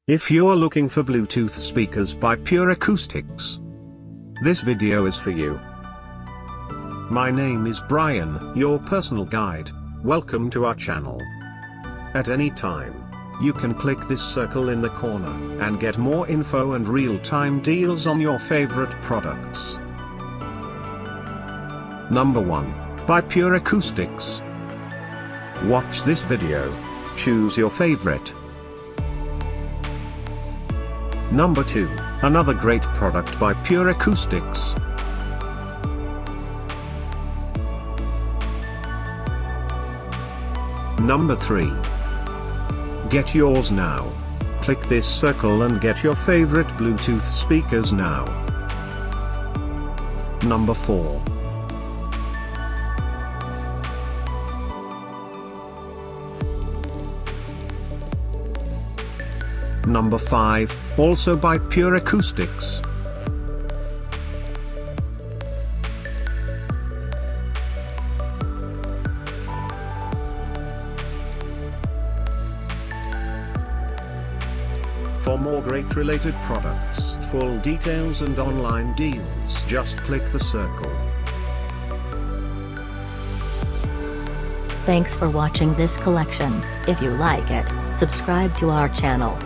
If you're looking for Bluetooth speakers by Pure Acoustics, this video is for you. My name is Brian, your personal guide. Welcome to our channel. At any time, you can click this circle in the corner and get more info and real-time deals on your favorite products. Number 1, by Pure Acoustics. Watch this video. Choose your favorite. Number 2, another great product by Pure Acoustics. Number 3. Get yours now. Click this circle and get your favorite Bluetooth speakers now. Number 4. Number 5, also by Pure Acoustics. For more great related products, full details and online deals, just click the circle. Thanks for watching this collection. If you like it, subscribe to our channel.